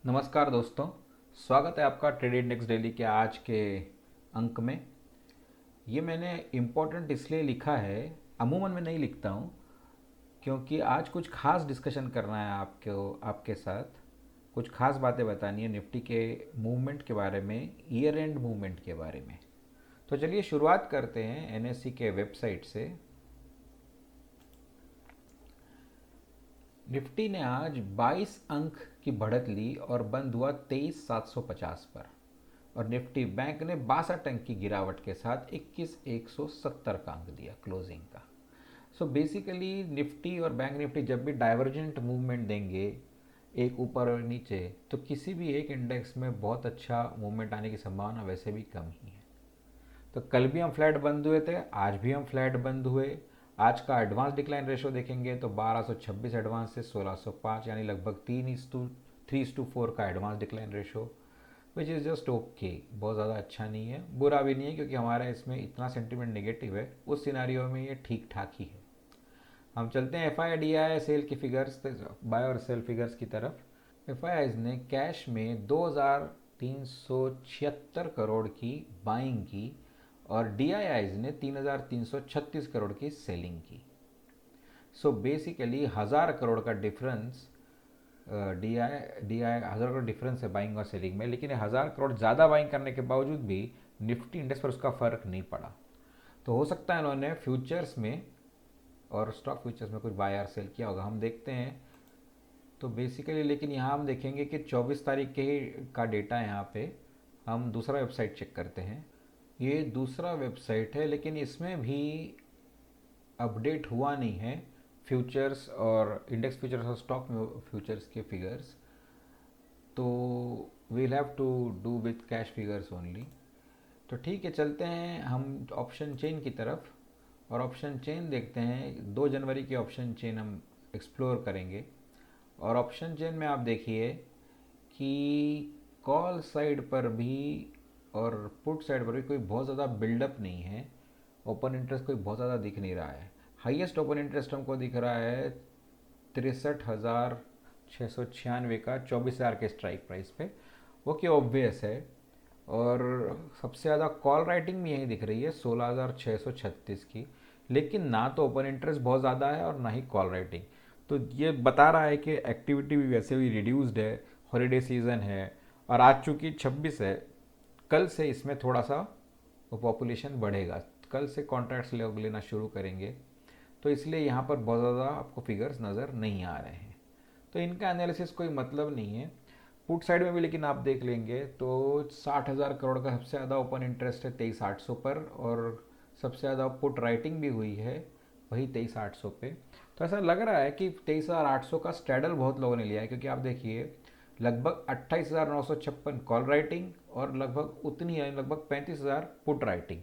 नमस्कार दोस्तों। स्वागत है आपका ट्रेड इंडेक्स डेली के आज के अंक में। ये मैंने इम्पोर्टेंट इसलिए लिखा है, अमूमन मैं नहीं लिखता हूँ, क्योंकि आज कुछ खास डिस्कशन करना है आपके साथ। कुछ खास बातें बतानी है निफ्टी के मूवमेंट के बारे में, ईयर एंड मूवमेंट के बारे में। तो चलिए शुरुआत करते हैं एनएससी के वेबसाइट से। निफ्टी ने आज 22 अंक की बढ़त ली और बंद हुआ 23,750 पर। और निफ्टी बैंक ने 62 अंक की गिरावट के साथ 21,170 का अंक दिया क्लोजिंग का। सो बेसिकली निफ्टी और बैंक निफ्टी जब भी डाइवर्जेंट मूवमेंट देंगे, एक ऊपर और नीचे, तो किसी भी एक इंडेक्स में बहुत अच्छा मूवमेंट आने की संभावना वैसे भी कम ही है। तो कल भी हम फ्लैट बंद हुए थे, आज भी हम फ्लैट बंद हुए। आज का एडवांस डिक्लाइन रेशो देखेंगे तो 1226 एडवांस से 1605, यानी लगभग 3:4 का advance decline ratio, which is just okay. बहुत ज़्यादा अच्छा नहीं है, बुरा भी नहीं है, क्योंकि हमारा इसमें इतना सेंटीमेंट नेगेटिव है, उस सिनारियो में ये ठीक ठाक ही है। हम चलते हैं F I D I sell की फिगर्स, बाय और सेल फिगर्स की तरफ। एफ आई ने कैश में 2,376 करोड़ की बाइंग की और डी ने 3,336 करोड़ की सेलिंग की। सो बेसिकली 1,000 करोड़ का difference, D I 1,000 crore difference है बाइंग और सेलिंग में, लेकिन 1,000 करोड़ ज़्यादा बाइंग करने के बावजूद भी निफ्टी इंडेक्स पर उसका फ़र्क नहीं पड़ा। तो हो सकता है इन्होंने फ्यूचर्स में और स्टॉक फ्यूचर्स में कुछ बाय और सेल किया होगा, हम देखते हैं। तो बेसिकली लेकिन यहाँ हम देखेंगे कि 24 तारीख के ही का डेटा है। यहाँ पे हम दूसरा वेबसाइट चेक करते हैं। ये दूसरा वेबसाइट है, लेकिन इसमें भी अपडेट हुआ नहीं है फ्यूचर्स और इंडेक्स फ्यूचर्स और स्टॉक फ्यूचर्स के फिगर्स। तो we'll have to do with cash figures only. तो ठीक है, चलते हैं हम ऑप्शन चेन की तरफ और ऑप्शन चेन देखते हैं। 2 जनवरी की ऑप्शन चेन हम एक्सप्लोर करेंगे। और ऑप्शन चेन में आप देखिए कि कॉल साइड पर भी और पुट साइड पर भी कोई बहुत ज़्यादा बिल्डअप नहीं है। ओपन इंटरेस्ट कोई बहुत ज़्यादा दिख नहीं रहा है। हाईएस्ट ओपन इंटरेस्ट हमको दिख रहा है 63,696 का 24,000 के स्ट्राइक प्राइस पे, वो कि ऑब्वियस है। और सबसे ज़्यादा कॉल राइटिंग भी यही दिख रही है 16,636 की, लेकिन ना तो ओपन इंटरेस्ट बहुत ज़्यादा है और ना ही कॉल राइटिंग। तो ये बता रहा है कि एक्टिविटी भी वैसे भी रिड्यूस्ड है, हॉलीडे सीज़न है, और आज चूँकि 26 है, कल से इसमें थोड़ा सा पॉपुलेशन बढ़ेगा, कल से कॉन्ट्रैक्ट्स लोग लेना शुरू करेंगे। तो इसलिए यहाँ पर बहुत ज़्यादा आपको फिगर्स नज़र नहीं आ रहे हैं। तो इनका एनालिसिस कोई मतलब नहीं है। पुट साइड में भी लेकिन आप देख लेंगे तो 60,000 करोड़ का सबसे ज़्यादा ओपन इंटरेस्ट है 23,800 पर, और सबसे ज़्यादा पुट राइटिंग भी हुई है वही 23,800 पे। तो ऐसा लग रहा है कि 23,800 का स्ट्रैडल बहुत लोगों ने लिया है, क्योंकि आप देखिए लगभग 28,956 कॉल राइटिंग और लगभग उतनी है, लगभग 35,000 पुट राइटिंग।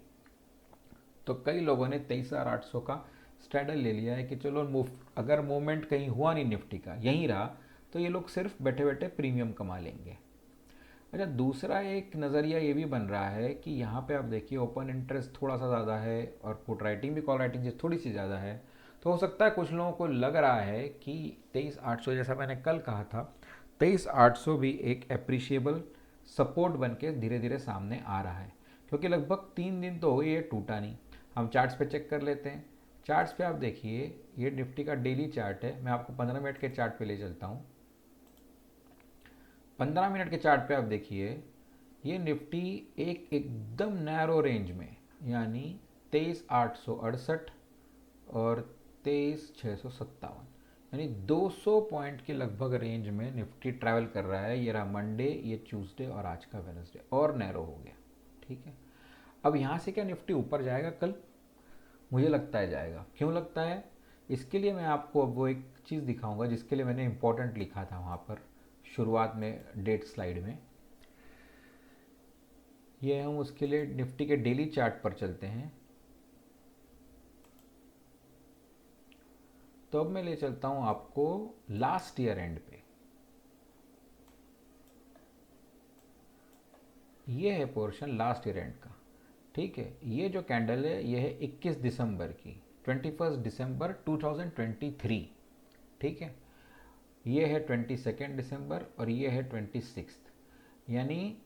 तो कई लोगों ने 23,800 का स्ट्रैडल ले लिया है कि चलो अगर मूवमेंट कहीं हुआ नहीं निफ्टी का, यहीं रहा, तो ये लोग सिर्फ बैठे बैठे प्रीमियम कमा लेंगे। अच्छा, दूसरा एक नज़रिया ये भी बन रहा है कि यहाँ पे आप देखिए ओपन इंटरेस्ट थोड़ा सा ज़्यादा है और पुट राइटिंग भी कॉल राइटिंग से थोड़ी सी ज़्यादा है। तो हो सकता है कुछ लोगों को लग रहा है कि 23,800, जैसा मैंने कल कहा था, 23,800 भी एक अप्रिशिएबल सपोर्ट बन के धीरे धीरे सामने आ रहा है, क्योंकि लगभग 3 दिन तो हो गए ये टूटा नहीं। हम चार्ट्स पे चेक कर लेते हैं। चार्ट्स पे आप देखिए, ये निफ्टी का डेली चार्ट है, मैं आपको 15 मिनट के चार्ट पे ले चलता हूँ। 15 मिनट के चार्ट पे आप देखिए, ये निफ्टी एक एकदम नैरो रेंज में, यानी 23,868 और 23,657, यानी 200 पॉइंट के लगभग रेंज में निफ्टी ट्रैवल कर रहा है। ये रहा मंडे, ये ट्यूसडे और आज का वेनसडे, और नैरो हो गया। ठीक है, अब यहाँ से क्या निफ्टी ऊपर जाएगा कल? मुझे लगता है जाएगा। क्यों लगता है? इसके लिए मैं आपको अब वो एक चीज़ दिखाऊंगा जिसके लिए मैंने इंपॉर्टेंट लिखा था वहाँ पर शुरुआत में डेट स्लाइड में। ये हम उसके लिए निफ्टी के डेली चार्ट पर चलते हैं। तो अब मैं ले चलता हूँ आपको लास्ट ईयर एंड पे। ये है पोर्शन लास्ट ईयर एंड का। ठीक है, ये जो कैंडल है ये है 21 दिसंबर की, 21 दिसंबर 2023। ठीक है, ये है 22 दिसंबर और ये है 26, यानी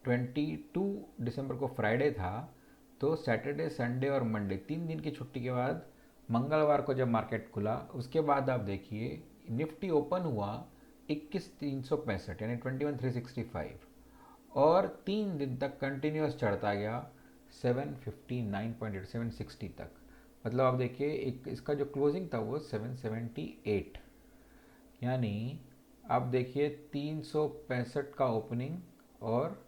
22 दिसंबर को फ्राइडे था, तो सैटरडे संडे और मंडे 3 दिन की छुट्टी के बाद मंगलवार को जब मार्केट खुला उसके बाद आप देखिए निफ्टी ओपन हुआ 21,365 यानी 21,365 और 3 दिन तक कंटिन्यूस चढ़ता गया 759.8 760 तक। मतलब आप देखिए एक इसका जो क्लोजिंग था वो 778, यानी आप देखिए 365 का ओपनिंग और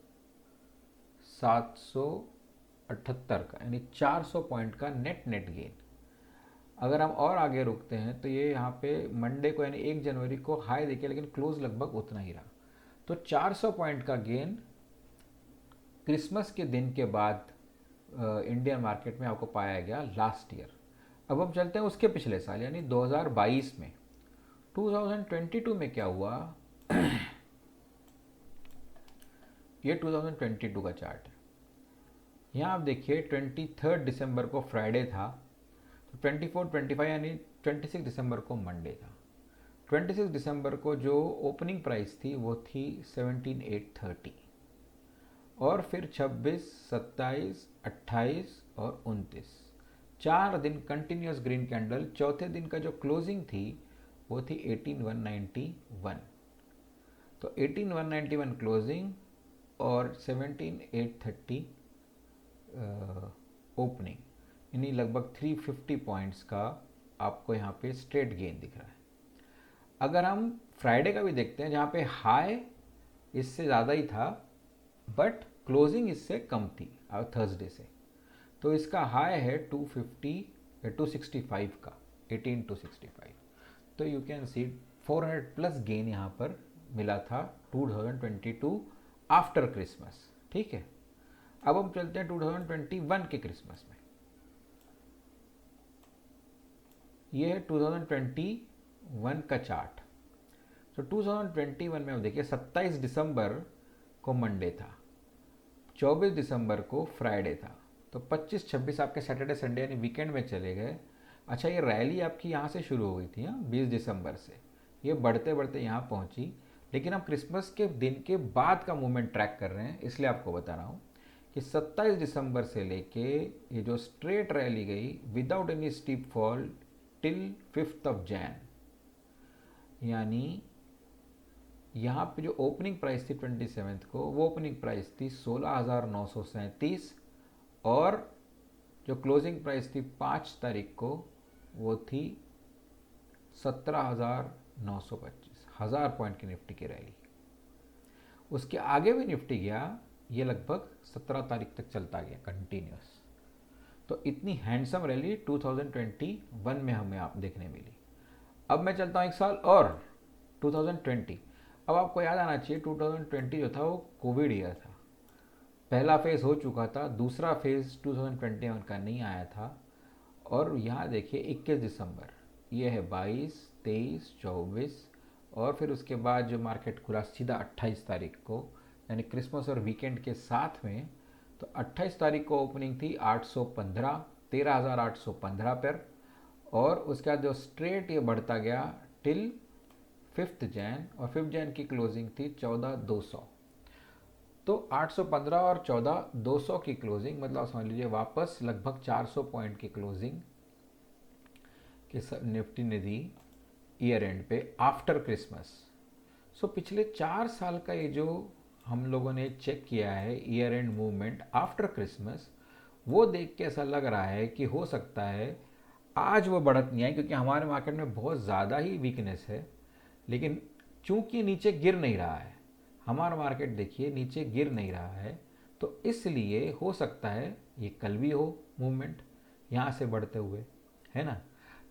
778 का, यानी 400 पॉइंट का नेट गेन। अगर हम और आगे रुकते हैं तो ये यहाँ पे मंडे को यानी 1 जनवरी को हाई देखिए, लेकिन क्लोज लगभग उतना ही रहा। तो 400 पॉइंट का गेन क्रिसमस के दिन के बाद इंडियन मार्केट में आपको पाया गया लास्ट ईयर। अब हम चलते हैं उसके पिछले साल यानी 2022 में। 2022 में क्या हुआ ये 2022 का चार्ट है। यहाँ आप देखिए 23 दिसंबर को फ्राइडे था, तो 24 25 यानी 26 दिसंबर को मंडे था। 26 दिसंबर को जो ओपनिंग प्राइस थी वो थी 17,830 और फिर 26, 27, 28 और 29 4 दिन कंटिन्यूस ग्रीन कैंडल। चौथे दिन का जो क्लोजिंग थी वो थी 18,191। तो 18,191 क्लोजिंग और 17,830 ओपनिंग, यानी लगभग 350 पॉइंट्स का आपको यहाँ पे स्ट्रेट गेन दिख रहा है। अगर हम फ्राइडे का भी देखते हैं जहाँ पे हाई इससे ज़्यादा ही था बट क्लोजिंग इससे कम थी थर्सडे से, तो इसका हाई है 265 का 18265। तो you can see 400 plus gain यहाँ पर मिला था 2022 आफ्टर क्रिसमस। ठीक है, अब हम चलते हैं 2021 के क्रिसमस में। ये है 2021 का चार्ट। तो 2021 में देखिए 27 दिसंबर को मंडे था, 24 दिसंबर को फ्राइडे था, तो 25 26 आपके सैटरडे संडे यानी वीकेंड में चले गए। अच्छा, ये रैली आपकी यहाँ से शुरू हो गई थी 20 दिसंबर से, ये बढ़ते बढ़ते यहाँ पहुँची, लेकिन हम क्रिसमस के दिन के बाद का मूवमेंट ट्रैक कर रहे हैं, इसलिए आपको बता रहा हूँ कि 27 दिसंबर से लेके ये जो स्ट्रेट रैली गई without any steep fall till 5 Jain, यानी यहाँ पे जो ओपनिंग प्राइस थी 27 को, वो ओपनिंग प्राइस थी 16,937 और जो क्लोजिंग प्राइस थी 5 तारीख को वो थी 17,925। 1000 पॉइंट की निफ्टी की रैली। उसके आगे भी निफ्टी गया, ये लगभग 17 तारीख तक चलता गया कंटिन्यूस। तो इतनी हैंडसम रैली 2021 में हमें आप देखने मिली। अब मैं चलता हूँ एक साल और 2020। अब आपको याद आना चाहिए 2020 जो था वो कोविड ईयर था, पहला फेज़ हो चुका था, दूसरा फेज़ 2021 का नहीं आया था। और यहाँ देखिए 21 दिसंबर, ये है 22, 23, 24 और फिर उसके बाद जो मार्केट खुला सीधा 28 तारीख को, यानी क्रिसमस और वीकेंड के साथ में। तो 28 तारीख को ओपनिंग थी 815 13,815 पर और उसके बाद जो स्ट्रेट ये बढ़ता गया टिल 5 जैन और 5 जैन की क्लोजिंग थी 14,200। तो 815 और 14,200 की क्लोजिंग, मतलब समझ लीजिए वापस लगभग 400 पॉइंट की क्लोजिंग के निफ्टी ने दी ईयर एंड पे आफ्टर क्रिसमस। सो पिछले 4 साल का ये जो हम लोगों ने चेक किया है year and movement after Christmas, वो देख के ऐसा लग रहा है कि हो सकता है आज वो बढ़त नहीं आई, क्योंकि हमारे मार्केट में बहुत ज़्यादा ही वीकनेस है। लेकिन चूंकि नीचे गिर नहीं रहा है, हमारा मार्केट देखिए नीचे गिर नहीं रहा है, तो इसलिए हो सकता है ये कल भी हो मूवमेंट यहाँ से बढ़ते हुए, है ना।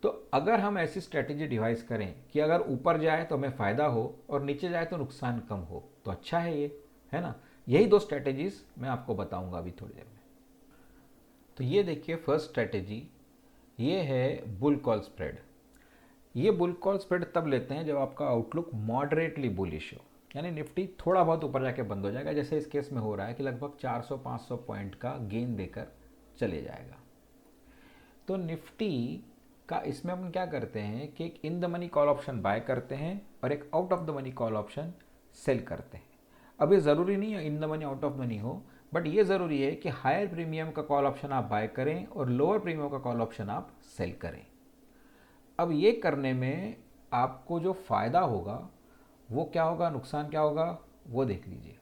तो अगर हम ऐसी स्ट्रेटेजी डिवाइस करें कि अगर ऊपर जाए तो हमें फ़ायदा हो और नीचे जाए तो नुकसान कम हो, तो अच्छा है ये, है ना। यही 2 स्ट्रेटेजीज मैं आपको बताऊंगा अभी थोड़ी देर में। तो ये देखिए फर्स्ट स्ट्रेटेजी, ये है बुल कॉल स्प्रेड। ये बुल कॉल स्प्रेड तब लेते हैं जब आपका आउटलुक मॉडरेटली बुलिश हो, यानी निफ्टी थोड़ा बहुत ऊपर जाके बंद हो जाएगा, जैसे इस केस में हो रहा है कि लगभग 400-500 पॉइंट का गेन देकर चले जाएगा। तो निफ्टी का इसमें अपन क्या करते हैं कि एक in the money call option buy करते हैं और एक out of the money call option sell करते हैं। अब ये ज़रूरी नहीं है in the money out of money हो, बट ये ज़रूरी है कि हायर प्रीमियम का कॉल ऑप्शन आप बाय करें और लोअर प्रीमियम का कॉल ऑप्शन आप सेल करें। अब ये करने में आपको जो फ़ायदा होगा वो क्या होगा, नुकसान क्या होगा, वो देख लीजिए।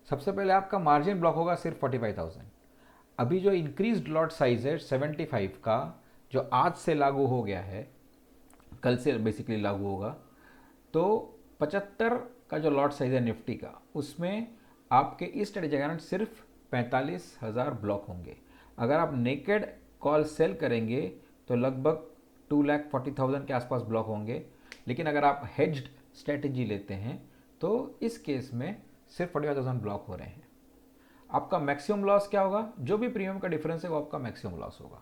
सबसे पहले आपका मार्जिन ब्लॉक होगा सिर्फ 45,000। अभी जो इंक्रीज्ड लॉट साइज है 75 का, जो आज से लागू हो गया है, कल से बेसिकली लागू होगा, तो 75 का जो लॉट साइज है निफ्टी का, उसमें आपके इस स्ट्रेटेजी के कारण सिर्फ 45,000 ब्लॉक होंगे। अगर आप नेकेड कॉल सेल करेंगे तो लगभग 2,40,000 के आसपास ब्लॉक होंगे। लेकिन अगर आप हेज्ड स्ट्रेटेजी लेते हैं तो इस केस में सिर्फ 45,000 ब्लॉक हो रहे हैं। आपका मैक्सिमम लॉस क्या होगा, जो भी प्रीमियम का डिफरेंस है वो आपका मैक्सिमम लॉस होगा,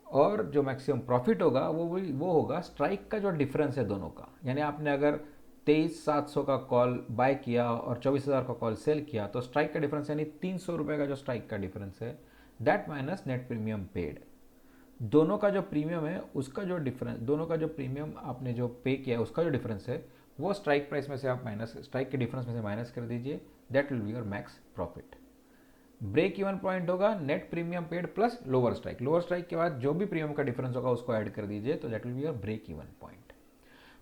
और जो मैक्सिमम प्रॉफिट होगा वो होगा स्ट्राइक का जो डिफरेंस है दोनों का। यानी आपने अगर 23,700 का कॉल बाय किया और 24,000 का कॉल सेल किया, तो स्ट्राइक का डिफरेंस यानी 300 रुपये का जो स्ट्राइक का डिफरेंस है, that minus net premium paid. दोनों का जो प्रीमियम है उसका जो डिफरेंस, दोनों का जो प्रीमियम आपने जो पे किया है उसका जो डिफरेंस है वो स्ट्राइक प्राइस में से आप माइनस, स्ट्राइक के डिफरेंस में से माइनस कर दीजिए, that will be your max profit. Break even point होगा net premium paid plus lower strike. Lower strike के बाद जो भी प्रीमियम का डिफरेंस होगा उसको ऐड कर दीजिए, तो that will be your break even point.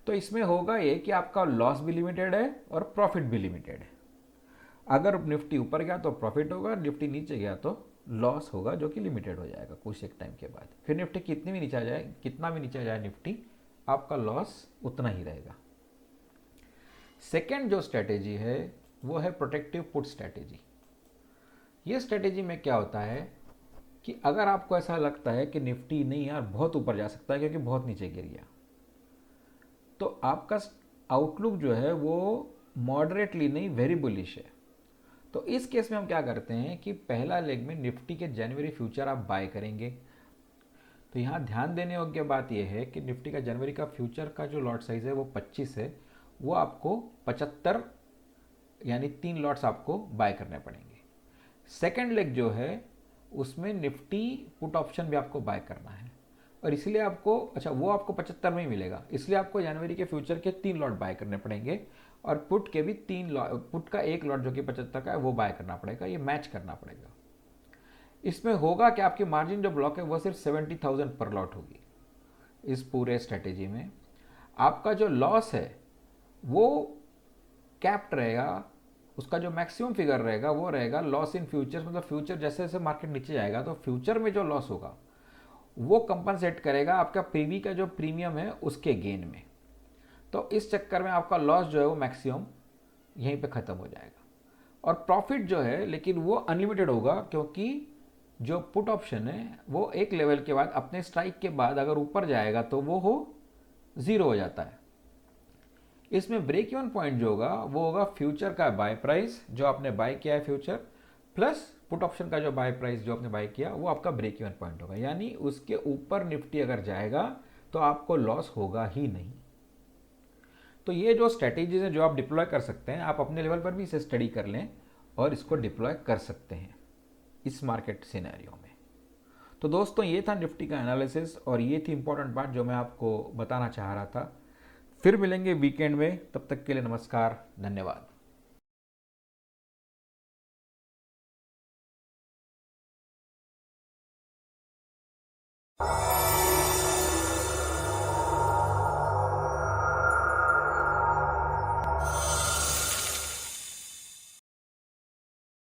तो इसमें होगा ये कि आपका लॉस भी लिमिटेड है और प्रॉफिट भी लिमिटेड है। अगर निफ्टी ऊपर गया तो प्रॉफिट होगा, निफ्टी नीचे गया तो लॉस होगा, जो कि लिमिटेड हो जाएगा कुछ एक टाइम के बाद। फिर निफ्टी कितनी भी नीचे आ जाए, कितना भी नीचे जाए निफ्टी, आपका लॉस उतना ही रहेगा। सेकेंड जो स्ट्रेटेजी है वो है प्रोटेक्टिव पुट स्ट्रेटेजी। ये स्ट्रेटेजी में क्या होता है कि अगर आपको ऐसा लगता है कि निफ्टी नहीं यार बहुत ऊपर जा सकता है क्योंकि बहुत नीचे गिर गया, तो आपका आउटलुक जो है वो मॉडरेटली नहीं वेरी बुलिश है, तो इस केस में हम क्या करते हैं कि पहला लेग में निफ्टी के जनवरी फ्यूचर आप बाय करेंगे। तो यहाँ ध्यान देने योग्य बात यह है कि निफ्टी का जनवरी का फ्यूचर का जो लॉट साइज है वो 25 है, वो आपको 75 यानी 3 लॉट्स आपको बाय करने पड़ेंगे। सेकेंड लेग जो है उसमें निफ्टी पुट ऑप्शन भी आपको बाय करना है, और इसलिए आपको, अच्छा वो आपको 75 में ही मिलेगा, इसलिए आपको जनवरी के फ्यूचर के 3 लॉट बाय करने पड़ेंगे, और पुट के भी 3 लॉट, पुट का 1 लॉट जो कि 75 का है वो बाय करना पड़ेगा, ये मैच करना पड़ेगा। इसमें होगा कि आपकी मार्जिन जो ब्लॉक है वो सिर्फ 70,000 पर लॉट होगी। इस पूरे स्ट्रेटेजी में आपका जो लॉस है वो कैप्ड रहेगा, उसका जो मैक्सिमम फिगर रहेगा वो रहेगा लॉस इन फ्यूचर्स, मतलब फ्यूचर जैसे जैसे मार्केट नीचे जाएगा तो फ्यूचर में जो लॉस होगा वो कंपनसेट करेगा आपका प्रीवी का जो प्रीमियम है उसके गेन में। तो इस चक्कर में आपका लॉस जो है वो मैक्सिमम यहीं पे ख़त्म हो जाएगा, और प्रॉफिट जो है लेकिन वो अनलिमिटेड होगा, क्योंकि जो पुट ऑप्शन है वो एक लेवल के बाद अपने स्ट्राइक के बाद अगर ऊपर जाएगा तो वो हो ज़ीरो हो जाता है। इसमें ब्रेक इवन पॉइंट जो होगा वो होगा फ्यूचर का बाय प्राइस जो आपने बाय किया है फ्यूचर, प्लस पुट ऑप्शन का जो बाय प्राइस जो आपने बाय किया वो आपका ब्रेक इवन पॉइंट होगा। यानी उसके ऊपर निफ्टी अगर जाएगा तो आपको लॉस होगा ही नहीं। तो ये जो स्ट्रेटेजीज हैं जो आप डिप्लॉय कर सकते हैं, आप अपने लेवल पर भी इसे स्टडी कर लें और इसको डिप्लॉय कर सकते हैं इस मार्केट सिनेरियो में। तो दोस्तों ये था निफ्टी का एनालिसिस, और ये थी इंपॉर्टेंट बात जो मैं आपको बताना चाह रहा था। फिर मिलेंगे वीकेंड में, तब तक के लिए नमस्कार, धन्यवाद।